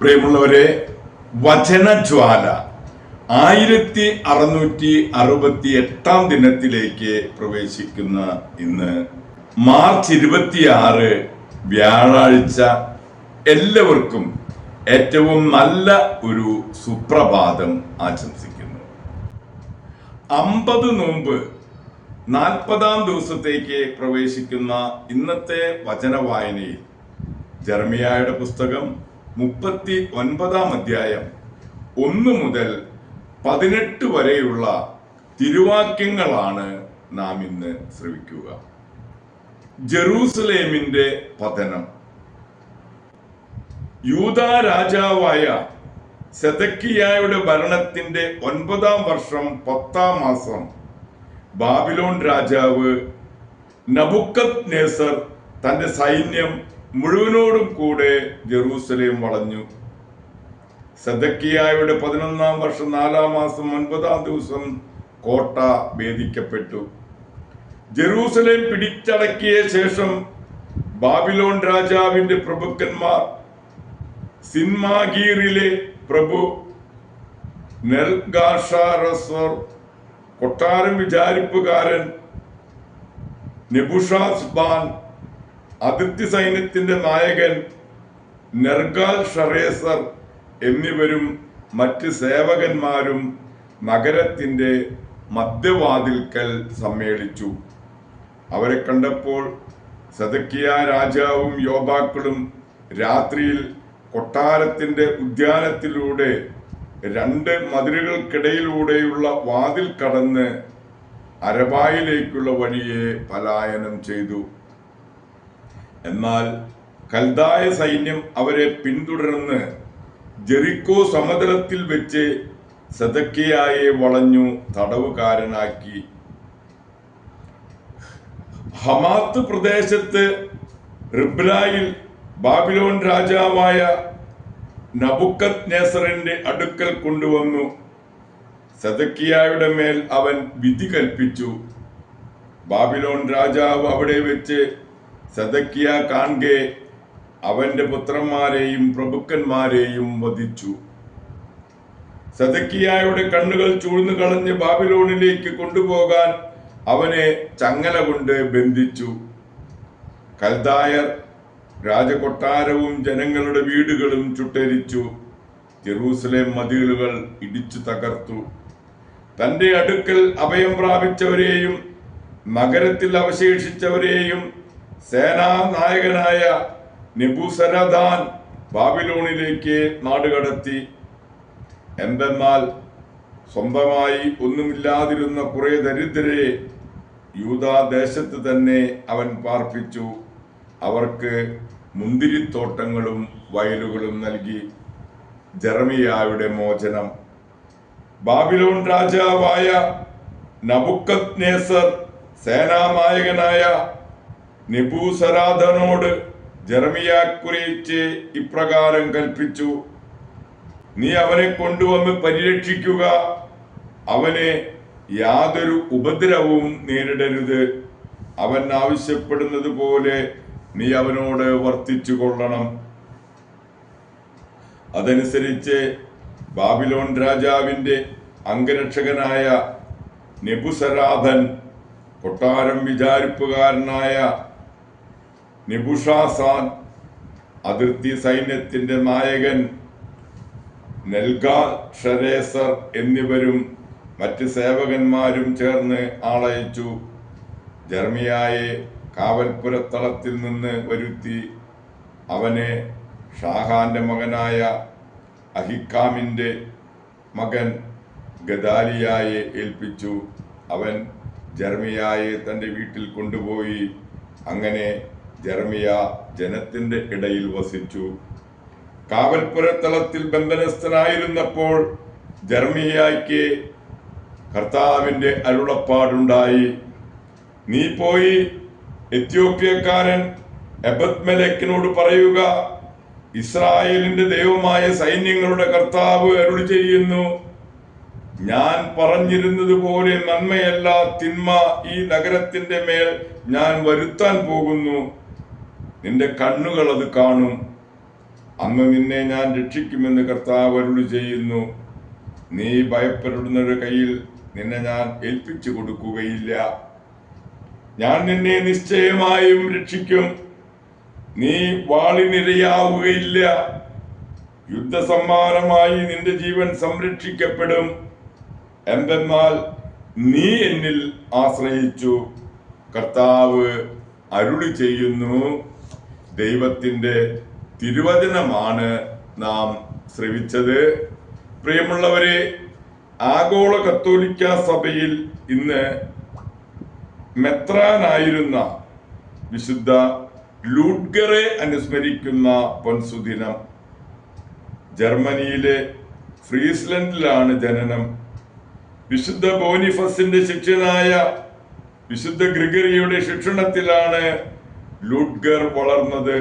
പ്രിയമുള്ളവരെ, വചനജ്വാല 1668 ദിനത്തിലേക്ക് പ്രവേശിക്കുന്ന ഇന്ന് മാർച്ച് 26 വ്യാഴാഴ്ച എല്ലാവർക്കും ഏറ്റവും നല്ല ഒരു സുപ്രഭാതം ആശംസിക്കുന്നു. 50 നോമ്പ് 40-ാം ദിവസത്തേക്ക് പ്രവേശിക്കുന്ന ഇന്നത്തെ വചന വായനയിൽ ജെറമിയായുടെ പുസ്തകം 39-ാം അധ്യായം 1 മുതൽ 18 വരെയുള്ള തിരുവാക്യങ്ങളാണ് നാം ഇന്ന് ശ്രവിക്കുക. ജെറൂസലേമിന്റെ പതനം. യൂദാ രാജാവായ സെദക്കിയായുടെ ഭരണത്തിന്റെ 9-ാം വർഷം 10-ാം മാസം ബാബിലോൺ രാജാവ് നബുക്കദ്നേസർ തന്റെ സൈന്യം മുഴുവനോടും കൂടെ ജെറൂസലേം വളഞ്ഞു. സെദക്കിയായുടെ 11-ാം വർഷം 4-ാം മാസം 9-ാം ദിവസം കോട്ട ഭേദിക്കപ്പെട്ടു. ജെറൂസലേം പിടിച്ചടക്കിയ ശേഷം ബാബിലോൺ രാജാവിന്റെ പ്രഭുക്കന്മാർ സിൻമാഗീറിലെ പ്രഭു നെൽഗാഷാരസർ, കൊട്ടാരം വിചാരിപ്പുകാരൻ നെബുഷാസ്ബാൻ, അതിർത്തി സൈന്യത്തിന്റെ നായകൻ നെർഗാൽ ഷറേസർ എന്നിവരും മറ്റ് സേവകന്മാരും നഗരത്തിന്റെ മധ്യവാതിൽക്കൽ സമ്മേളിച്ചു. അവരെ കണ്ടപ്പോൾ സെദക്കിയ രാജാവും യോദ്ധാക്കളും രാത്രിയിൽ കൊട്ടാരത്തിന്റെ ഉദ്യാനത്തിലൂടെ 2 മതിലുകൾക്കിടയിലൂടെയുള്ള വാതിൽ കടന്ന് അരബായിലേക്കുള്ള വഴിയെ പലായനം ചെയ്തു. എന്നാൽ കൽദായ സൈന്യം അവരെ പിന്തുടർന്ന് ജെറിക്കോ സമതലത്തിൽ വെച്ച് സെദക്കിയായെ വളഞ്ഞു തടവുകാരനാക്കി. ഹമാത്ത് പ്രദേശത്ത് റിബ്ലായിൽ ബാബിലോൺ രാജാവായ നബുക്കദ്നേസറിന്റെ അടുക്കൽ കൊണ്ടുവന്നു. സെദക്കിയായുടെ മേൽ അവൻ വിധി കൽപ്പിച്ചു. ബാബിലോൺ രാജാവ് അവിടെ വെച്ച് സെദക്കിയ കാൺകെ അവന്റെ പുത്രന്മാരെയും പ്രഭുക്കന്മാരെയും വധിച്ചു. സെദക്കിയായുടെ കണ്ണുകൾ ചൂഴ്ന്നു കളഞ്ഞ് ബാബിലോണിലേക്ക് കൊണ്ടുപോകാൻ അവനെ ചങ്ങല കൊണ്ട് ബന്ധിച്ചു. കൽദായർ രാജകൊട്ടാരവും ജനങ്ങളുടെ വീടുകളും ചുട്ടരിച്ചു. ജെറൂസലേം മതിലുകൾ ഇടിച്ചു തകർത്തു. തന്റെ അടുക്കൽ അഭയം പ്രാപിച്ചവരെയും നഗരത്തിൽ അവശേഷിച്ചവരെയും സേനാനായകനായ നെബൂസരദാൻ ബാബിലോണിലേക്ക് നാടുകടത്തി. എന്തെന്നാൽ സ്വന്തമായി ഒന്നുമില്ലാതിരുന്ന കുറെ ദരിദ്രരെ യൂദാ ദേശത്ത് തന്നെ അവൻ പാർപ്പിച്ചു. അവർക്ക് മുന്തിരിത്തോട്ടങ്ങളും വയലുകളും നൽകി. ജെറമിയായുടെ മോചനം. ബാബിലോൺ രാജാവായ നബുക്കദ്നേസർ സേനാനായകനായ നെബൂസരാദനോട് ജെറമിയാ കുറിച്ച് ഇപ്രകാരം കൽപ്പിച്ചു: നീ അവനെ കൊണ്ടുവന്ന് പരിരക്ഷിക്കുക. അവനെ യാതൊരു ഉപദ്രവവും നേരിടരുത്. അവൻ ആവശ്യപ്പെടുന്നത് പോലെ നീ അവനോട് വർത്തിച്ചു കൊള്ളണം. അതനുസരിച്ച് ബാബിലോൺ രാജാവിന്റെ അംഗരക്ഷകനായ നെബുസരാദൻ, കൊട്ടാരം വിചാരിപ്പുകാരനായ നെബുഷാസാൻ, അതിർത്തി സൈന്യത്തിന്റെ നായകൻ നെൽഗാഷരേസർ എന്നിവരും മറ്റ് സേവകന്മാരും ചേർന്ന് ആളയച്ചു. ജെറമിയായെ കാവൽപ്പുരത്തളത്തിൽ നിന്ന് വരുത്തി അവനെ ഷാഹാന്റെ മകനായ അഹിക്കാമിന്റെ മകൻ ഗദാലിയായെ ഏൽപ്പിച്ചു. അവൻ ജെറമിയായെ തന്റെ വീട്ടിൽ കൊണ്ടുപോയി. അങ്ങനെ ജെറമിയ ജനത്തിന്റെ ഇടയിൽ വസിച്ചു. കാവൽപ്പുരത്തളത്തിൽ ബന്ധനസ്ഥനായിരുന്നപ്പോൾ ജെറമിയായ്ക്ക് കർത്താവിന്റെ അരുളപ്പാടുണ്ടായി: നീ പോയി എത്യോപ്യക്കാരൻ എബദ്മെലെക്കിനോട് പറയുക, ഇസ്രായേലിന്റെ ദൈവമായ സൈന്യങ്ങളുടെ കർത്താവ് അരുളി ചെയ്യുന്നു, ഞാൻ പറഞ്ഞിരുന്നത് പോലെ നന്മയല്ല തിന്മ ഈ നഗരത്തിന്റെ മേൽ ഞാൻ വരുത്താൻ പോകുന്നു. നിന്റെ കണ്ണുകൾ അത് കാണും. അന്ന് നിന്നെ ഞാൻ രക്ഷിക്കുമെന്ന് കർത്താവ് അരുളി ചെയ്യുന്നു. നീ ഭയപ്പെടുന്നവരുടെ കയ്യിൽ നിന്നെ ഞാൻ ഏൽപ്പിച്ചു കൊടുക്കുകയില്ല. ഞാൻ നിന്നെ നിശ്ചയമായും രക്ഷിക്കും. നീ വാളിനിരയാവുകയില്ല. യുദ്ധസമ്മാനമായി നിന്റെ ജീവൻ സംരക്ഷിക്കപ്പെടും. എന്തെന്നാൽ നീ എന്നിൽ ആശ്രയിച്ചു. കർത്താവ് അരുളി ചെയ്യുന്നു. ദൈവത്തിൻ്റെ തിരുവചനമാണ് നാം ശ്രവിച്ചത്. പ്രിയമുള്ളവരെ, ആഗോള കത്തോലിക്ക സഭയിൽ ഇന്ന് മെത്രാനായിരുന്ന വിശുദ്ധ ലൂഡ്ഗറെ അനുസ്മരിക്കുന്ന പൊൻസുദിനം. ജർമ്മനിയിലെ ഫ്രീസ്ലൻഡിലാണ് ജനനം. വിശുദ്ധ ബോനിഫസിന്റെ ശിഷ്യനായ വിശുദ്ധ ഗ്രിഗറിയുടെ ശിക്ഷണത്തിലാണ് ലൂഡ്ഗർ വളർന്നത്.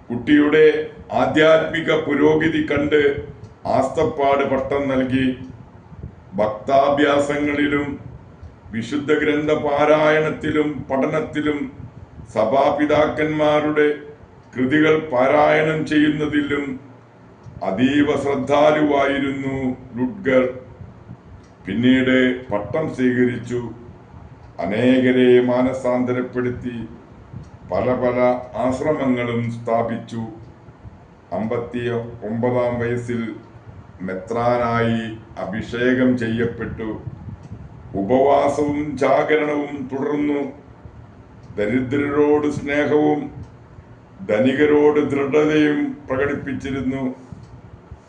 കുട്ടിയുടെ ആധ്യാത്മിക പുരോഗതി കണ്ട് ആസ്തപ്പാട് പട്ടം നൽകി. ഭക്താഭ്യാസങ്ങളിലും വിശുദ്ധ ഗ്രന്ഥ പാരായണത്തിലും പഠനത്തിലും സഭാപിതാക്കന്മാരുടെ കൃതികൾ പാരായണം ചെയ്യുന്നതിലും അതീവ ശ്രദ്ധാലുവായിരുന്നു ലൂഡ്ഗർ. പിന്നീട് പട്ടം സ്വീകരിച്ചു. അനേകരെ മാനസാന്തരപ്പെടുത്തി. പല പല ആശ്രമങ്ങളും സ്ഥാപിച്ചു. 59 വയസ്സിൽ മെത്രാനായി അഭിഷേകം ചെയ്യപ്പെട്ടു. ഉപവാസവും ജാഗരണവും തുടർന്നു. ദരിദ്രരോട് സ്നേഹവും ധനികരോട് ദൃഢതയും പ്രകടിപ്പിച്ചിരുന്നു.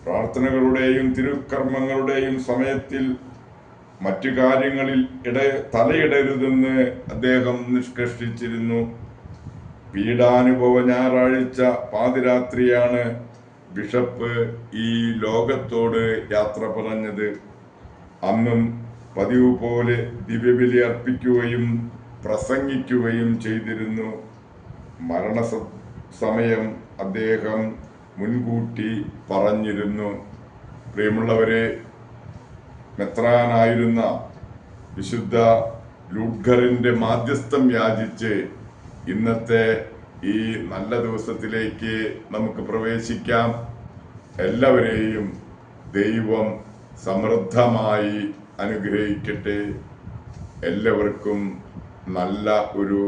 പ്രാർത്ഥനകളുടെയും തിരുക്കർമ്മങ്ങളുടെയും സമയത്തിൽ മറ്റു കാര്യങ്ങളിൽ തലയിടരുതെന്ന് അദ്ദേഹം നിഷ്കർഷിച്ചിരുന്നു. പീഡാനുഭവ ഞായറാഴ്ച പാതിരാത്രിയാണ് ബിഷപ്പ് ഈ ലോകത്തോട് യാത്ര പറഞ്ഞത്. അന്നും പതിവ് പോലെ ദിവ്യബലി അർപ്പിക്കുകയും പ്രസംഗിക്കുകയും ചെയ്തിരുന്നു. മരണസമയം അദ്ദേഹം മുൻകൂട്ടി പറഞ്ഞിരുന്നു. പ്രിയമുള്ളവരെ, മെത്രാനായിരുന്ന വിശുദ്ധ ലൂഡ്ഗറിന്റെ മാധ്യസ്ഥം യാചിച്ച് ഇന്നത്തെ ഈ നല്ല ദിവസത്തിലേക്ക് നമുക്ക് പ്രവേശിക്കാം. എല്ലാവരെയും ദൈവം സമൃദ്ധമായി അനുഗ്രഹിക്കട്ടെ. എല്ലാവർക്കും നല്ല ഒരു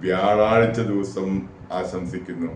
വ്യാഴാഴ്ച ദിവസം ആശംസിക്കുന്നു.